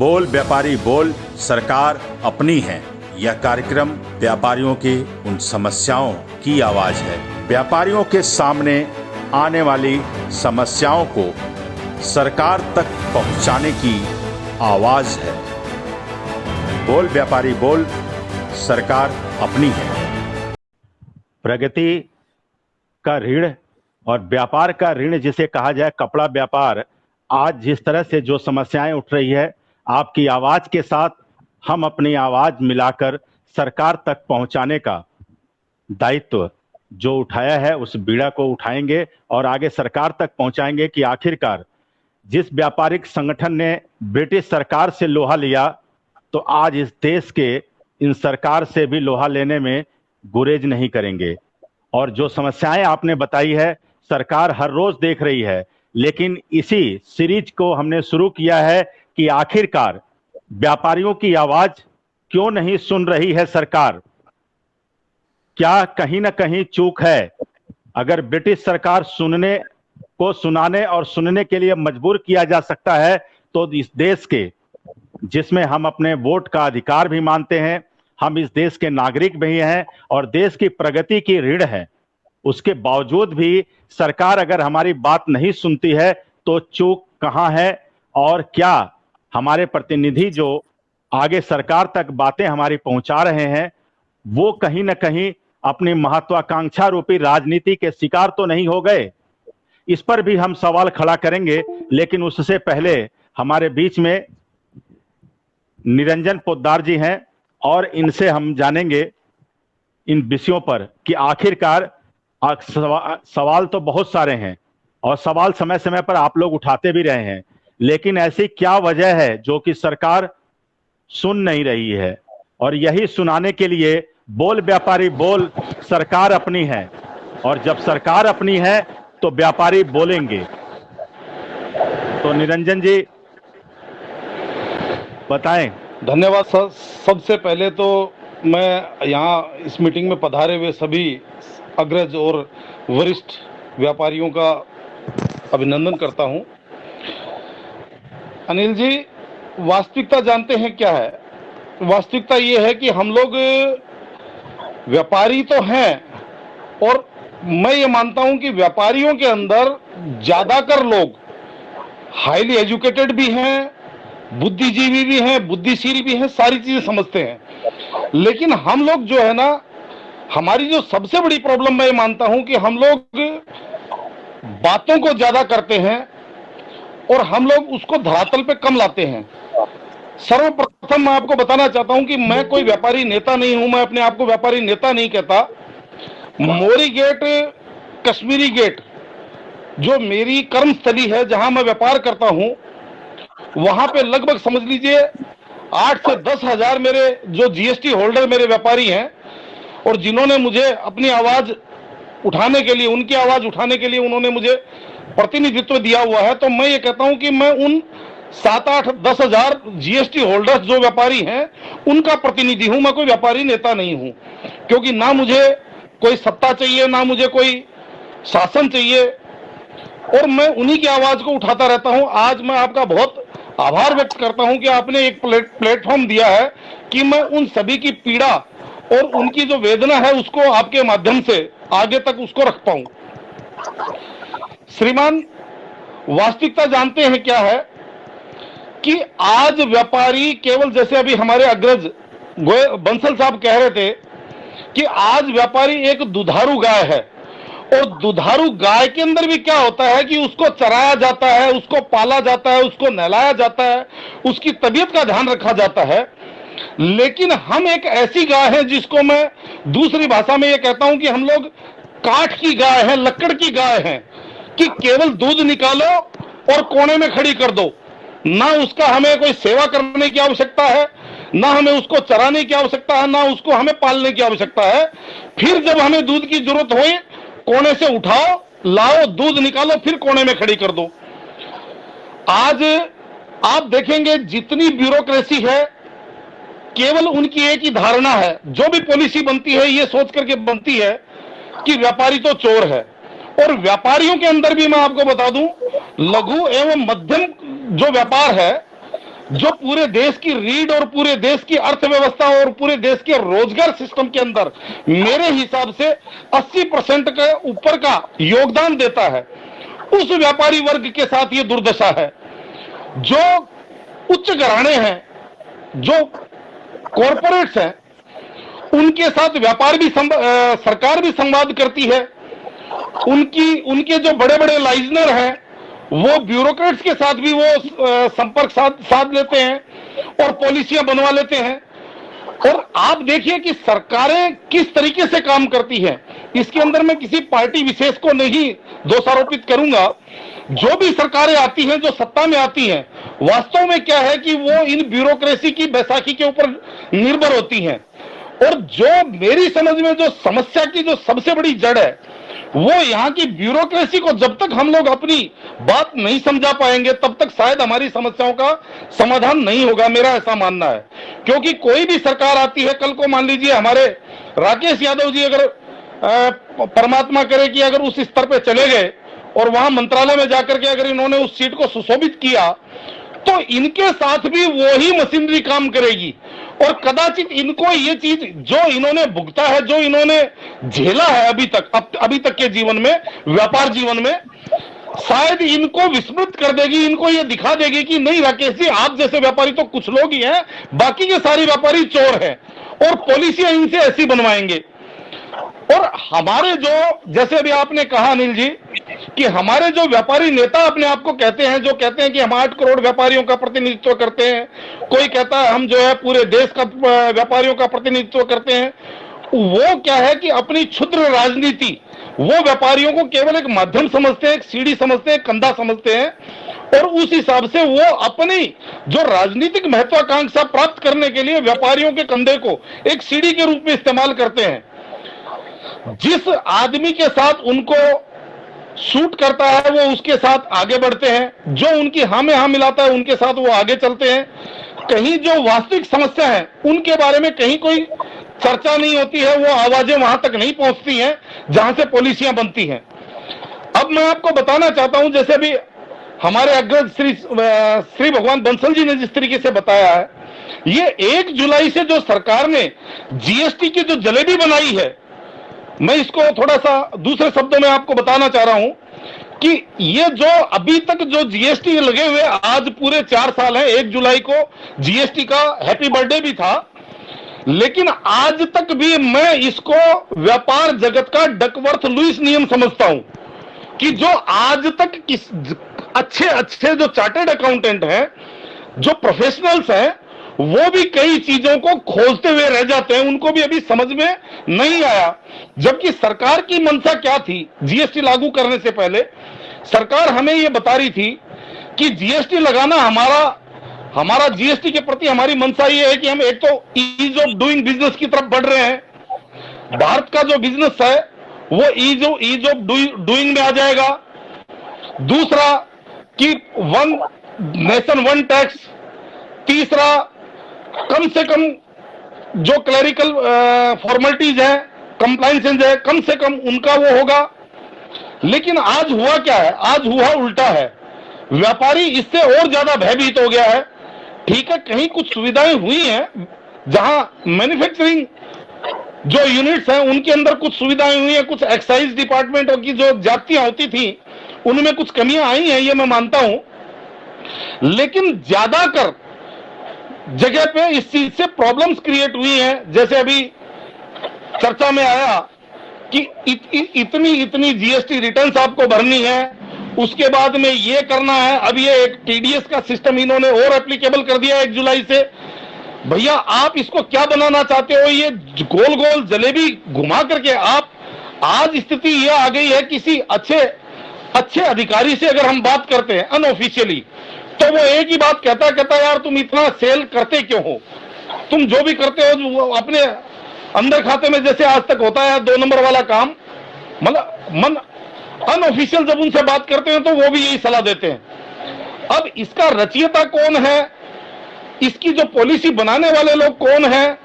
बोल व्यापारी बोल, सरकार अपनी है। यह कार्यक्रम व्यापारियों की उन समस्याओं की आवाज है। व्यापारियों के सामने आने वाली समस्याओं को सरकार तक पहुंचाने की आवाज है। बोल व्यापारी बोल, सरकार अपनी है। प्रगति का ऋण और व्यापार का ऋण जिसे कहा जाए, कपड़ा व्यापार, आज जिस तरह से जो समस्याएं उठ रही है, आपकी आवाज के साथ हम अपनी आवाज मिलाकर सरकार तक पहुंचाने का दायित्व जो उठाया है, उस बीड़ा को उठाएंगे और आगे सरकार तक पहुंचाएंगे कि आखिरकार जिस व्यापारिक संगठन ने ब्रिटिश सरकार से लोहा लिया, तो आज इस देश के इन सरकार से भी लोहा लेने में गुरेज नहीं करेंगे। और जो समस्याएं आपने बताई है, सरकार हर रोज देख रही है, लेकिन इसी सीरीज को हमने शुरू किया है कि आखिरकार व्यापारियों की आवाज क्यों नहीं सुन रही है सरकार। क्या कहीं ना कहीं चूक है? अगर ब्रिटिश सरकार सुनाने और सुनने के लिए मजबूर किया जा सकता है, तो इस देश के, जिसमें हम अपने वोट का अधिकार भी मानते हैं, हम इस देश के नागरिक भी हैं और देश की प्रगति की रीढ़ है, उसके बावजूद भी सरकार अगर हमारी बात नहीं सुनती है तो चूक कहां है? और क्या हमारे प्रतिनिधि जो आगे सरकार तक बातें हमारी पहुंचा रहे हैं, वो कहीं ना कहीं अपनी महत्वाकांक्षा रूपी राजनीति के शिकार तो नहीं हो गए? इस पर भी हम सवाल खड़ा करेंगे, लेकिन उससे पहले हमारे बीच में निरंजन पोद्दार जी हैं और इनसे हम जानेंगे इन विषयों पर कि आखिरकार सवाल तो बहुत सारे हैं और सवाल समय समय पर आप लोग उठाते भी रहे हैं, लेकिन ऐसी क्या वजह है जो कि सरकार सुन नहीं रही है? और यही सुनाने के लिए बोल व्यापारी बोल, सरकार अपनी है, और जब सरकार अपनी है तो व्यापारी बोलेंगे। तो निरंजन जी बताएं। धन्यवाद सर। सबसे पहले तो मैं यहाँ इस मीटिंग में पधारे हुए सभी अग्रज और वरिष्ठ व्यापारियों का अभिनंदन करता हूँ। अनिल जी, वास्तविकता जानते हैं क्या है? वास्तविकता ये है कि हम लोग व्यापारी तो हैं, और मैं ये मानता हूं कि व्यापारियों के अंदर ज्यादातर लोग हाईली एजुकेटेड भी हैं, बुद्धिजीवी भी हैं, बुद्धिशील भी हैं, सारी चीजें समझते हैं। लेकिन हम लोग जो है ना, हमारी जो सबसे बड़ी प्रॉब्लम मैं ये मानता हूं कि हम लोग बातों को ज्यादा करते हैं और हम लोग उसको धरातल पे कम लाते हैं। सर्वप्रथम मैं आपको बताना चाहता हूं कि मैं कोई व्यापारी नेता नहीं हूं, मैं अपने आप को व्यापारी नेता नहीं कहता। मोरी गेट, कश्मीरी गेट, जो मेरी कर्मस्थली है, जहां मैं व्यापार करता हूं, वहां पे लगभग समझ लीजिए 8 से 10 हजार मेरे जो जीएसटी होल्डर मेरे व्यापारी हैं, और जिन्होंने मुझे अपनी आवाज उठाने के लिए, उनकी आवाज उठाने के लिए उन्होंने मुझे प्रतिनिधित्व दिया हुआ है। तो मैं ये कहता हूं कि मैं उन 7, 8, 10 हजार जीएसटी होल्डर्स जो व्यापारी हैं, उनका प्रतिनिधि हूं। मैं कोई व्यापारी नेता नहीं हूं, क्योंकि ना मुझे कोई सत्ता चाहिए, ना मुझे कोई शासन चाहिए, और मैं उन्हीं की आवाज को उठाता रहता हूं। आज मैं आपका बहुत आभार व्यक्त करता हूं कि आपने एक प्लेटफॉर्म दिया है कि मैं उन सभी की पीड़ा और उनकी जो वेदना है उसको आपके माध्यम से आगे तक उसको रख पाऊं। श्रीमान, वास्तविकता जानते हैं क्या है कि आज व्यापारी केवल, जैसे अभी हमारे अग्रज बंसल साहब कह रहे थे कि आज व्यापारी एक दुधारू गाय है, और दुधारू गाय के अंदर भी क्या होता है कि उसको चराया जाता है, उसको पाला जाता है, उसको नहलाया जाता है, उसकी तबीयत का ध्यान रखा जाता है। लेकिन हम एक ऐसी गाय है जिसको मैं दूसरी भाषा में ये कहता हूं कि हम लोग काठ की गाय है, लकड़ की गाय है, कि केवल दूध निकालो और कोने में खड़ी कर दो। ना उसका हमें कोई सेवा करने की आवश्यकता है, ना हमें उसको चराने की आवश्यकता है, ना उसको हमें पालने की आवश्यकता है। फिर जब हमें दूध की जरूरत हो, कोने से उठाओ, लाओ, दूध निकालो, फिर कोने में खड़ी कर दो। आज आप देखेंगे जितनी ब्यूरोक्रेसी है, केवल उनकी एक ही धारणा है, जो भी पॉलिसी बनती है ये सोच करके बनती है कि व्यापारी तो चोर है। और व्यापारियों के अंदर भी मैं आपको बता दूं, लघु एवं मध्यम जो व्यापार है, जो पूरे देश की रीढ़ और पूरे देश की अर्थव्यवस्था और पूरे देश के रोजगार सिस्टम के अंदर मेरे हिसाब से 80% के ऊपर का योगदान देता है, उस व्यापारी वर्ग के साथ ये दुर्दशा है। जो उच्च घराने हैं, जो कॉरपोरेट्स हैं, उनके साथ व्यापार भी सरकार भी संवाद करती है। उनके जो बड़े बड़े लाइजनर हैं वो ब्यूरोक्रेट्स के साथ भी वो संपर्क साध लेते हैं और पॉलिसियां बनवा लेते हैं। और आप देखिए कि सरकारें किस तरीके से काम करती हैं। इसके अंदर मैं किसी पार्टी विशेष को नहीं दोषारोपित करूंगा। जो भी सरकारें आती हैं, जो सत्ता में आती हैं, वास्तव में क्या है कि वो इन ब्यूरोक्रेसी की बैसाखी के ऊपर निर्भर होती हैं। और जो मेरी समझ में जो समस्या की जो सबसे बड़ी जड़ है, वो यहाँ की ब्यूरोक्रेसी को जब तक हम लोग अपनी बात नहीं समझा पाएंगे तब तक शायद हमारी समस्याओं का समाधान नहीं होगा, मेरा ऐसा मानना है। क्योंकि कोई भी सरकार आती है, कल को मान लीजिए हमारे राकेश यादव जी अगर परमात्मा करे कि अगर उस स्तर पे चले गए और वहां मंत्रालय में जाकर के अगर इन्होंने उस सीट को सुशोभित किया, तो इनके साथ भी वही मशीनरी काम करेगी। और कदाचित इनको ये चीज जो इन्होंने भुगता है, जो इन्होंने झेला है अभी तक के जीवन में, व्यापार जीवन में, शायद इनको विस्मृत कर देगी, इनको ये दिखा देगी कि नहीं राकेश जी, आप जैसे व्यापारी तो कुछ लोग ही हैं, बाकी के सारे व्यापारी चोर हैं और पॉलिसियां इनसे ऐसी बनवाएंगे। और हमारे जो, जैसे अभी आपने कहा अनिल जी, कि हमारे जो व्यापारी नेता अपने आप को कहते हैं, जो कहते हैं कि हम 8 करोड़ व्यापारियों का प्रतिनिधित्व करते हैं, कोई कहता है हम जो है पूरे देश का व्यापारियों का प्रतिनिधित्व करते हैं, वो क्या है कि अपनी क्षुद्र राजनीति, वो व्यापारियों को केवल एक माध्यम समझते हैं, एक सीढ़ी समझते हैं, कंधा समझते हैं। और उस हिसाब से वो अपनी जो राजनीतिक महत्वाकांक्षा प्राप्त करने के लिए व्यापारियों के कंधे को एक सीढ़ी के रूप में इस्तेमाल करते हैं। जिस आदमी के साथ उनको सूट करता है वो उसके साथ आगे बढ़ते हैं, जो उनकी हाँ में हाँ मिलाता है उनके साथ वो आगे चलते हैं। कहीं जो वास्तविक समस्या है उनके बारे में कहीं कोई चर्चा नहीं होती है, वो आवाजें वहां तक नहीं पहुंचती हैं जहां से पॉलिसियां बनती हैं। अब मैं आपको बताना चाहता हूं, जैसे भी हमारे अग्रज श्री भगवान बंसल जी ने जिस तरीके से बताया है, ये 1 जुलाई से जो सरकार ने जीएसटी की जो जलेबी बनाई है, मैं इसको थोड़ा सा दूसरे शब्दों में आपको बताना चाह रहा हूं कि ये जो अभी तक जो जीएसटी लगे हुए, आज पूरे 4 साल है, 1 जुलाई को जीएसटी का हैप्पी बर्थडे भी था, लेकिन आज तक भी मैं इसको व्यापार जगत का डकवर्थ लुईस नियम समझता हूं कि जो आज तक अच्छे जो चार्टर्ड अकाउंटेंट हैं, जो प्रोफेशनल्स हैं, वो भी कई चीजों को खोजते हुए रह जाते हैं, उनको भी अभी समझ में नहीं आया। जबकि सरकार की मंशा क्या थी, जीएसटी लागू करने से पहले सरकार हमें ये बता रही थी कि जीएसटी लगाना हमारा जीएसटी के प्रति हमारी मंशा ये है कि हम एक तो ईज ऑफ डूइंग बिजनेस की तरफ बढ़ रहे हैं, भारत का जो बिजनेस है वो ईज ऑफ डूइंग में आ जाएगा। दूसरा कि 1 नेशन 1 टैक्स। तीसरा, कम से कम जो क्लरिकल फॉर्मेलिटीज है, कंप्लायंसेस है, कम से कम उनका वो होगा। लेकिन आज हुआ क्या है, आज हुआ उल्टा है। व्यापारी इससे और ज्यादा भयभीत हो गया है। ठीक है, कहीं कुछ सुविधाएं हुई हैं, जहां मैन्युफैक्चरिंग जो यूनिट्स हैं उनके अंदर कुछ सुविधाएं हुई हैं, कुछ एक्साइज डिपार्टमेंट की जो जातियां होती थी उनमें कुछ कमियां आई हैं, ये मैं मानता हूं। लेकिन ज्यादातर जगह पे इस चीज से प्रॉब्लम्स क्रिएट हुई हैं। जैसे अभी चर्चा में आया कि इतनी जीएसटी रिटर्न्स आपको भरनी है, उसके बाद में ये करना है। अब ये एक टीडीएस का सिस्टम इन्होंने और एप्लीकेबल कर दिया 1 जुलाई से। भैया आप इसको क्या बनाना चाहते हो? ये गोल गोल जलेबी घुमा करके आप, आज स्थिति ये आ गई है, किसी अच्छे अधिकारी से अगर हम बात करते हैं अनऑफिशियली, तो वो एक ही बात कहता यार तुम इतना सेल करते क्यों हो? तुम जो भी करते हो अपने अंदर खाते में, जैसे आज तक होता है 2 नंबर वाला काम। मतलब अनऑफिशियल जब उनसे बात करते हैं तो वो भी यही सलाह देते हैं। अब इसका रचयिता कौन है, इसकी जो पॉलिसी बनाने वाले लोग कौन हैं,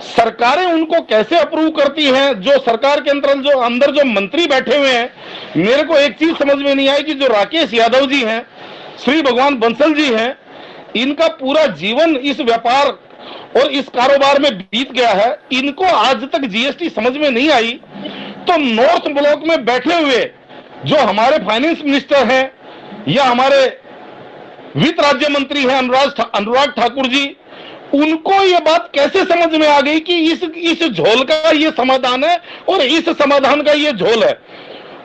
सरकारें उनको कैसे अप्रूव करती हैं? जो सरकार के अंदर जो मंत्री बैठे हुए हैं, मेरे को एक चीज समझ में नहीं आई कि जो राकेश यादव जी हैं, श्री भगवान बंसल जी हैं, इनका पूरा जीवन इस व्यापार और इस कारोबार में बीत गया है, इनको आज तक जीएसटी समझ में नहीं आई, तो नॉर्थ ब्लॉक में बैठे हुए जो हमारे फाइनेंस मिनिस्टर हैं या हमारे वित्त राज्य मंत्री हैं अनुराग ठाकुर जी, उनको ये बात कैसे समझ में आ गई कि इस झोल का ये समाधान है और इस समाधान का ये झोल है?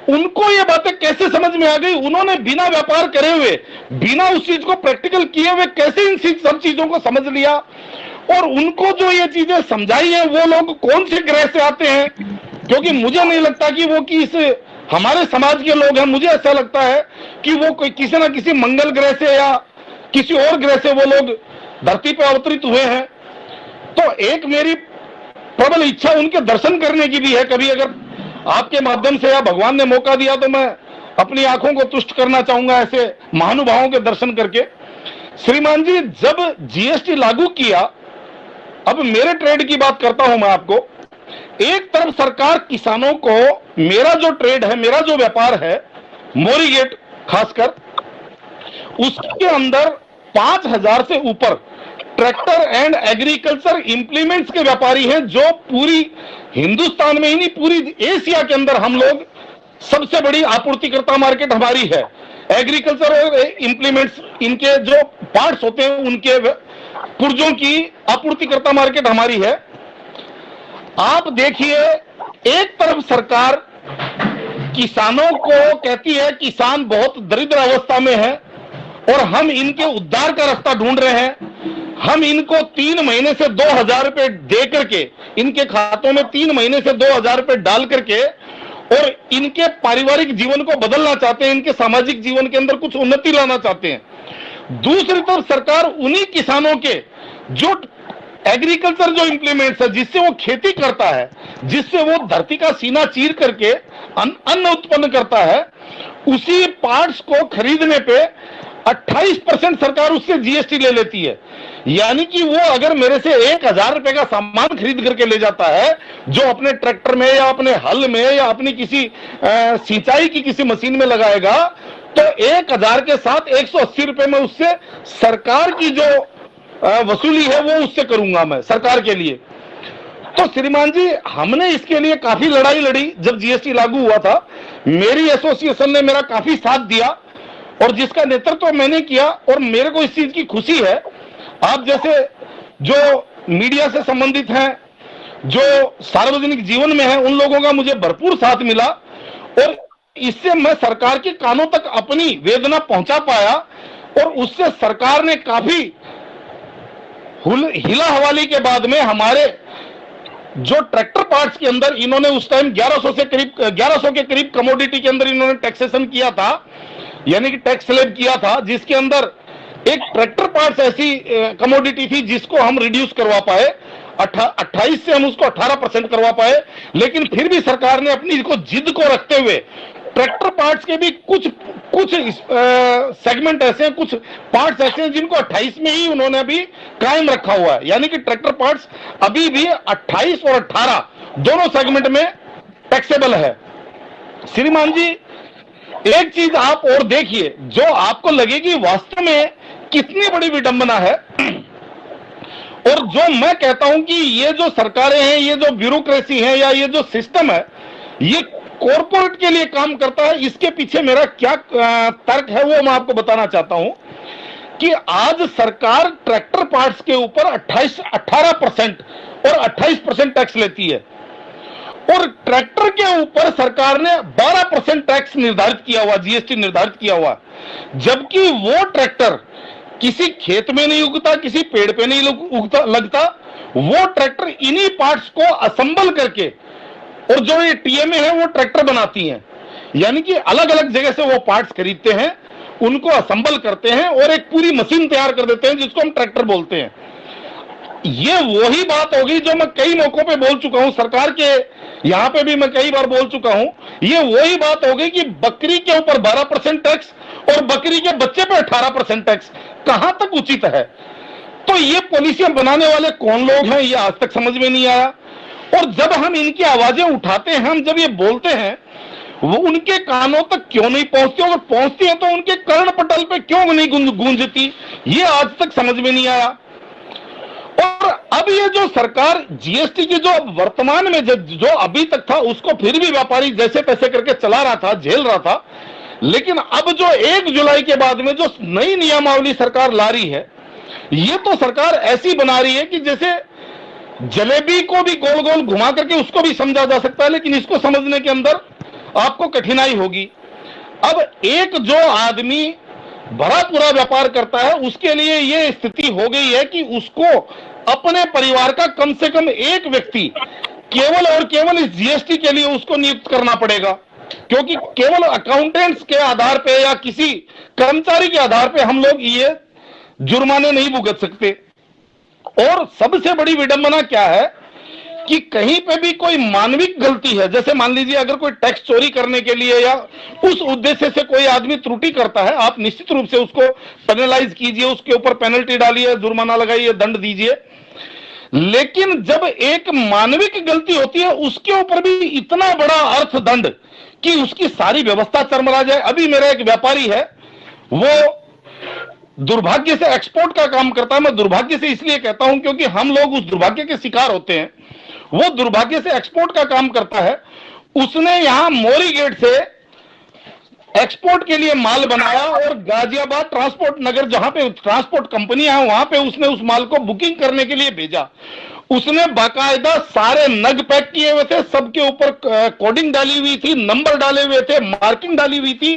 उनको ये बातें कैसे समझ में आ गई? उन्होंने बिना व्यापार करे हुए, बिना उस चीज को प्रैक्टिकल किए हुए कैसे इन सब चीजों को समझ लिया? और उनको जो ये चीजें समझाई है वो लोग कौन से ग्रह से आते हैं? क्योंकि मुझे नहीं लगता कि वो हमारे समाज के लोग हैं। मुझे ऐसा लगता है कि वो कोई किसी ना किसी मंगल ग्रह से या किसी और ग्रह से वो लोग धरती पर अवतरित हुए हैं। तो एक मेरी प्रबल इच्छा उनके दर्शन करने की भी है। कभी अगर आपके माध्यम से या भगवान ने मौका दिया तो मैं अपनी आंखों को तुष्ट करना चाहूंगा ऐसे महानुभावों के दर्शन करके। श्रीमान जी, जब जीएसटी लागू किया, अब मेरे ट्रेड की बात करता हूं मैं आपको। एक तरफ सरकार किसानों को, मेरा जो ट्रेड है, मेरा जो व्यापार है, मोरी गेट खासकर, उसके अंदर 5,000 से ऊपर ट्रैक्टर एंड एग्रीकल्चर इंप्लीमेंट्स के व्यापारी हैं, जो पूरी हिंदुस्तान में ही नहीं पूरी एशिया के अंदर हम लोग सबसे बड़ी आपूर्तिकर्ता मार्केट हमारी है। एग्रीकल्चर और इंप्लीमेंट्स, इनके जो पार्ट्स होते हैं उनके पुर्जों की आपूर्तिकर्ता मार्केट हमारी है। आप देखिए, एक तरफ सरकार किसानों को कहती है किसान बहुत दरिद्र अवस्था में है और हम इनके उद्धार का रास्ता ढूंढ रहे हैं। हम इनको 3 महीने से 2,000 रुपए दे करके, इनके खातों में 3 महीने से 2,000 रुपए डाल करके और इनके पारिवारिक जीवन को बदलना चाहते हैं, इनके सामाजिक जीवन के अंदर कुछ उन्नति लाना चाहते हैं। दूसरी तरफ सरकार उन्हीं किसानों के जो एग्रीकल्चर जो इंप्लीमेंट्स है, जिससे वो खेती करता है, जिससे वो धरती का सीना चीर करके अन्न उत्पन्न करता है, उसी पार्ट्स को खरीदने पे 28% सरकार उससे जीएसटी ले लेती है। यानी कि वो अगर मेरे से 1,000 रुपए का सामान खरीद करके ले जाता है, जो अपने ट्रैक्टर में या अपने हल में या अपनी किसी सिंचाई की किसी मशीन में लगाएगा, तो 1,000 के साथ 180 रुपए में उससे सरकार की जो वसूली है वो उससे करूंगा मैं सरकार के लिए। तो श्रीमान जी, हमने इसके लिए काफी लड़ाई लड़ी। जब जीएसटी लागू हुआ था, मेरी एसोसिएशन ने मेरा काफी साथ दिया और जिसका नेतृत्व मैंने किया, और मेरे को इस चीज की खुशी है, आप जैसे जो मीडिया से संबंधित हैं, जो सार्वजनिक जीवन में हैं, उन लोगों का मुझे भरपूर साथ मिला और इससे मैं सरकार के कानों तक अपनी वेदना पहुंचा पाया और उससे सरकार ने काफी हिला हवाली के बाद में हमारे जो ट्रैक्टर पार्ट्स के अंदर इन्होंने उस टाइम 1100 के करीब कमोडिटी के अंदर इन्होंने टैक्सेशन किया था, यानी कि टैक्स स्लैब किया था, जिसके अंदर एक ट्रैक्टर पार्ट्स ऐसी कमोडिटी थी जिसको हम रिड्यूस करवा पाए, 28 से हम उसको 18% करवा पाए। लेकिन फिर भी सरकार ने अपनी को जिद को रखते हुए ट्रैक्टर पार्ट्स के भी कुछ सेगमेंट ऐसे हैं, कुछ पार्ट्स ऐसे हैं जिनको 28 में ही उन्होंने अभी कायम रखा हुआ है। यानी कि ट्रैक्टर पार्ट्स अभी भी 28 और 18 दोनों सेगमेंट में टैक्सेबल है। श्रीमान जी, एक चीज आप और देखिए जो आपको लगेगी वास्तव में कितनी बड़ी विडंबना है, और जो मैं कहता हूं कि ये जो सरकारें हैं, ये जो ब्यूरोक्रेसी है या ये जो सिस्टम है, ये कॉर्पोरेट के लिए काम करता है। इसके पीछे मेरा क्या तर्क है वो मैं आपको बताना चाहता हूं कि आज सरकार ट्रैक्टर पार्ट्स के ऊपर 18% और 28% टैक्स लेती है, और ट्रैक्टर के ऊपर सरकार ने 12% टैक्स निर्धारित किया हुआ, जीएसटी निर्धारित किया हुआ, जबकि वो ट्रैक्टर किसी खेत में नहीं उगता, किसी पेड़ पे नहीं लगता। वो ट्रैक्टर इन्हीं पार्ट्स को असेंबल करके, और जो ये टीएमए है वो ट्रैक्टर बनाती हैं, यानी कि अलग अलग जगह से वो पार्ट्स खरीदते हैं, उनको असेंबल करते हैं और एक पूरी मशीन तैयार कर देते हैं जिसको हम ट्रैक्टर बोलते हैं। ये वही बात होगी जो मैं कई मौकों पे बोल चुका हूं, सरकार के यहां पे भी मैं कई बार बोल चुका हूं। ये वही बात होगी कि बकरी के ऊपर 12% टैक्स और बकरी के बच्चे पे 18% टैक्स, कहां तक उचित है? तो ये पॉलिसियां बनाने वाले कौन लोग हैं, ये आज तक समझ में नहीं आया। और जब हम इनकी आवाजें उठाते हैं, हम जब ये बोलते हैं, वो उनके कानों तक क्यों नहीं पहुंचती, और पहुंचती है तो उनके कर्ण पटल पे क्यों नहीं गूंजती, ये आज तक समझ में नहीं आया। और अब ये जो सरकार जीएसटी की जो वर्तमान में जो अभी तक था उसको फिर भी व्यापारी जैसे तैसे करके चला रहा था, झेल रहा था, लेकिन अब जो 1 जुलाई के बाद में जो नई नियमावली सरकार ला रही है, ये तो सरकार ऐसी बना रही है कि जैसे जलेबी को भी गोल गोल घुमा करके उसको भी समझा जा सकता है, लेकिन इसको समझने के अंदर आपको कठिनाई होगी। अब एक जो आदमी भरा पूरा व्यापार करता है उसके लिए ये स्थिति हो गई है कि उसको अपने परिवार का कम से कम एक व्यक्ति केवल और केवल इस जीएसटी के लिए उसको नियुक्त करना पड़ेगा, क्योंकि केवल अकाउंटेंट्स के आधार पे या किसी कर्मचारी के आधार पे हम लोग ये जुर्माने नहीं भुगत सकते। और सबसे बड़ी विडंबना क्या है कि कहीं पे भी कोई मानविक गलती है, जैसे मान लीजिए अगर कोई टैक्स चोरी करने के लिए या उस उद्देश्य से कोई आदमी त्रुटि करता है, आप निश्चित रूप से उसको पेनलाइज कीजिए, उसके ऊपर पेनल्टी डालिए, जुर्माना लगाइए, दंड दीजिए। लेकिन जब एक मानविक गलती होती है उसके ऊपर भी इतना बड़ा अर्थदंड कि उसकी सारी व्यवस्था चरमरा जाए। अभी मेरा एक व्यापारी है, वो दुर्भाग्य से एक्सपोर्ट का काम करता है। मैं दुर्भाग्य से इसलिए कहता हूं क्योंकि हम लोग उस दुर्भाग्य के शिकार होते हैं। वो दुर्भाग्य से एक्सपोर्ट का काम करता है। उसने यहां मोरी गेट से एक्सपोर्ट के लिए माल बनाया और गाजियाबाद ट्रांसपोर्ट नगर, जहां पे ट्रांसपोर्ट कंपनियां हैं, वहां पे उसने उस माल को बुकिंग करने के लिए भेजा। उसने बाकायदा सारे नग पैक किए हुए थे, सबके ऊपर कोडिंग डाली हुई थी, नंबर डाले हुए थे, मार्किंग डाली हुई थी,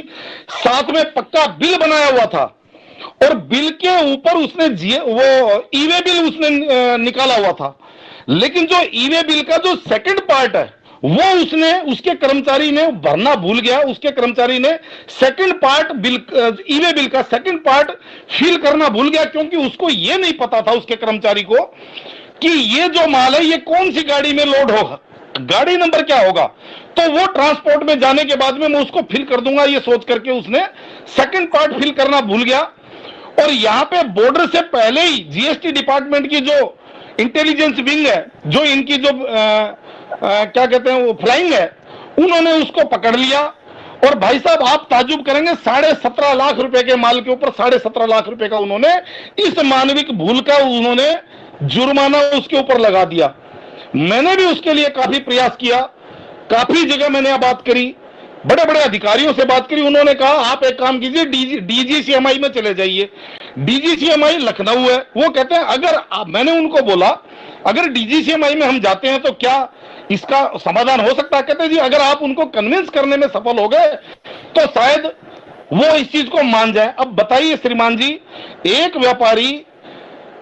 साथ में पक्का बिल बनाया हुआ था। और बिल के ऊपर उसने वो ई-वे बिल उसने निकाला हुआ था। लेकिन जो ई-वे बिल का जो सेकंड पार्ट है वो उसके कर्मचारी ने भरना भूल गया। उसके कर्मचारी ने second part bill, e-way bill का सेकंड पार्ट फिल करना भूल गया, क्योंकि उसको ये नहीं पता था उसके कर्मचारी को कि ये जो माल है ये कौन सी गाड़ी में लोड होगा, गाड़ी नंबर क्या होगा। तो वो ट्रांसपोर्ट में जाने के बाद में मैं उसको फिल कर दूंगा ये सोच करके उसने सेकंड पार्ट फिल करना भूल गया। और यहां पे बॉर्डर से पहले ही जीएसटी डिपार्टमेंट की जो इंटेलिजेंस विंग है, जो इनकी जो क्या कहते हैं वो फ्लाइंग है, उन्होंने उसको पकड़ लिया। और भाई साहब आप ताजुब करेंगे, 17.5 लाख रुपए के माल के ऊपर 17.5 लाख रुपए का उन्होंने इस मानविक भूल का उन्होंने जुर्माना उसके ऊपर लगा दिया। मैंने भी उसके लिए काफी प्रयास किया, काफी जगह मैंने बात करी, बड़े बड़े अधिकारियों से बात करी। उन्होंने कहा आप एक काम कीजिए, डीजीसीएमआई में चले जाइए। डीजीसीएमआई लखनऊ है। वो कहते हैं अगर मैंने उनको बोला अगर डीजीसीएमआई में हम जाते हैं तो क्या इसका समाधान हो सकता है? कहते हैं जी अगर आप उनको कन्विंस करने में सफल हो गए तो शायद वो इस चीज को मान जाए। अब बताइए श्रीमान जी, एक व्यापारी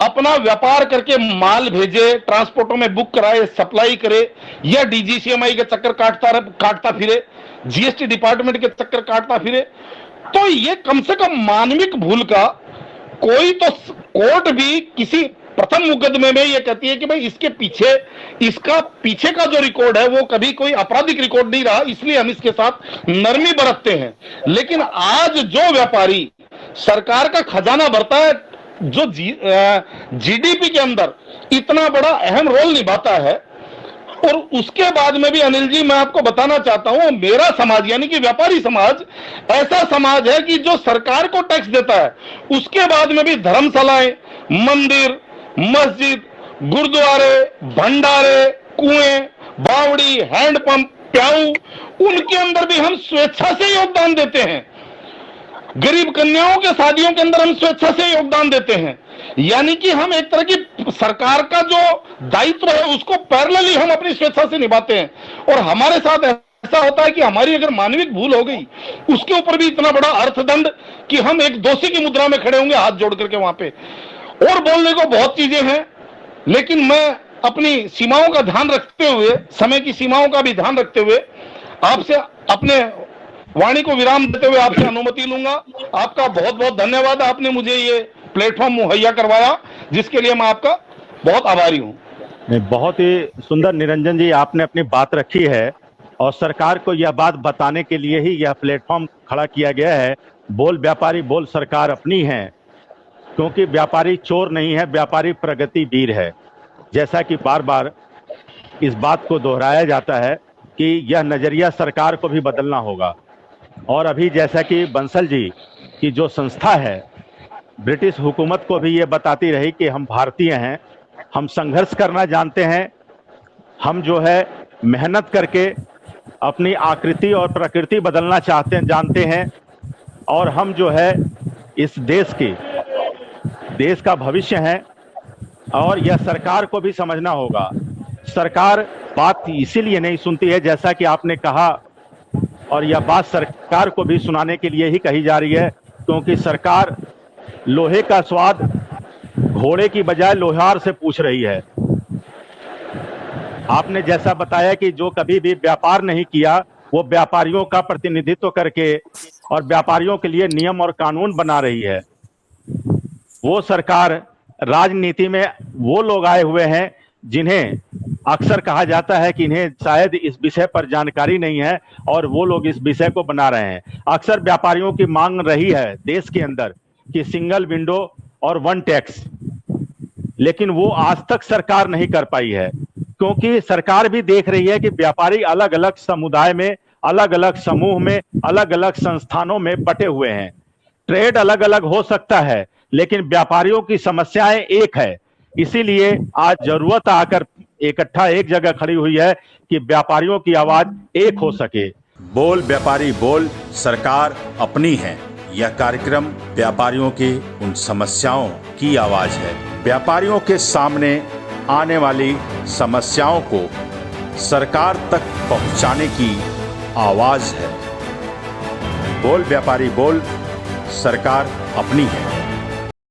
अपना व्यापार करके माल भेजे, ट्रांसपोर्टों में बुक कराए, सप्लाई करे, या डीजीसीएमआई के चक्कर काटता फिरे, जीएसटी डिपार्टमेंट के चक्कर काटता फिरे, तो ये कम से कम मानविक भूल का कोई तो कोर्ट भी किसी प्रथम मुकदमे में ये कहती है कि भाई इसका पीछे का जो रिकॉर्ड है वो कभी कोई आपराधिक रिकॉर्ड नहीं रहा, इसलिए हम इसके साथ नरमी बरतते हैं। लेकिन आज जो व्यापारी सरकार का खजाना भरता है, जो जीडीपी के अंदर इतना बड़ा अहम रोल निभाता है, और उसके बाद में भी अनिल जी मैं आपको बताना चाहता हूं, मेरा समाज यानी कि व्यापारी समाज ऐसा समाज है कि जो सरकार को टैक्स देता है उसके बाद में भी धर्मशालाएं, मंदिर, मस्जिद, गुरुद्वारे, भंडारे, कुएं, बावड़ी, हैंडपंप, प्याऊ, उनके अंदर भी हम स्वेच्छा से योगदान देते हैं। गरीब कन्याओं के शादियों के अंदर हम स्वेच्छा से योगदान देते हैं। यानी कि हम एक तरह की सरकार का जो दायित्व है उसको पैरेलली हम अपनी स्वेच्छा से निभाते हैं। और हमारे साथ ऐसा होता है कि हमारी अगर मानविक भूल हो गई उसके ऊपर भी इतना बड़ा अर्थदंड कि हम एक दोषी की मुद्रा में खड़े होंगे हाथ जोड़ करके वहां पे। और बोलने को बहुत चीजें हैं, लेकिन मैं अपनी सीमाओं का ध्यान रखते हुए, समय की सीमाओं का भी ध्यान रखते हुए आपसे अपने वाणी को विराम देते हुए आपसे अनुमति लूंगा। आपका बहुत बहुत धन्यवाद, आपने मुझे ये प्लेटफॉर्म मुहैया करवाया, जिसके लिए मैं आपका बहुत आभारी हूं। बहुत ही सुंदर निरंजन जी, आपने अपनी बात रखी है और सरकार को यह बात बताने के लिए ही यह प्लेटफॉर्म खड़ा किया गया है। बोल व्यापारी बोल सरकार अपनी है, क्योंकि व्यापारी चोर नहीं है, व्यापारी प्रगतिवीर है। जैसा कि बार बार इस बात को दोहराया जाता है कि यह नज़रिया सरकार को भी बदलना होगा। और अभी जैसा कि बंसल जी की जो संस्था है ब्रिटिश हुकूमत को भी ये बताती रही कि हम भारतीय हैं, हम संघर्ष करना जानते हैं, हम जो है मेहनत करके अपनी आकृति और प्रकृति बदलना जानते हैं, और हम जो है इस देश का भविष्य हैं। और यह सरकार को भी समझना होगा। सरकार बात इसीलिए नहीं सुनती है, जैसा कि आपने कहा, और यह बात सरकार को भी सुनाने के लिए ही कही जा रही है, क्योंकि सरकार लोहे का स्वाद घोड़े की बजाय लोहार से पूछ रही है। आपने जैसा बताया कि जो कभी भी व्यापार नहीं किया वो व्यापारियों का प्रतिनिधित्व करके और व्यापारियों के लिए नियम और कानून बना रही है। वो सरकार राजनीति में वो लोग आए हुए हैं जिन्हें अक्सर कहा जाता है कि इन्हें शायद इस विषय पर जानकारी नहीं है, और वो लोग इस विषय को बना रहे हैं। अक्सर व्यापारियों की मांग रही है देश के अंदर कि सिंगल विंडो और वन टैक्स, लेकिन वो आज तक सरकार नहीं कर पाई है, क्योंकि सरकार भी देख रही है कि व्यापारी अलग अलग समुदाय में, अलग अलग समूह में, अलग अलग संस्थानों में बटे हुए हैं। ट्रेड अलग अलग हो सकता है, लेकिन व्यापारियों की समस्याएं एक है। इसीलिए आज जरूरत आकर इकट्ठा एक जगह खड़ी हुई है कि व्यापारियों की आवाज एक हो सके। बोल व्यापारी बोल, सरकार अपनी है। यह कार्यक्रम व्यापारियों की उन समस्याओं की आवाज है। व्यापारियों के सामने आने वाली समस्याओं को सरकार तक पहुंचाने की आवाज है। बोल व्यापारी बोल, सरकार अपनी है।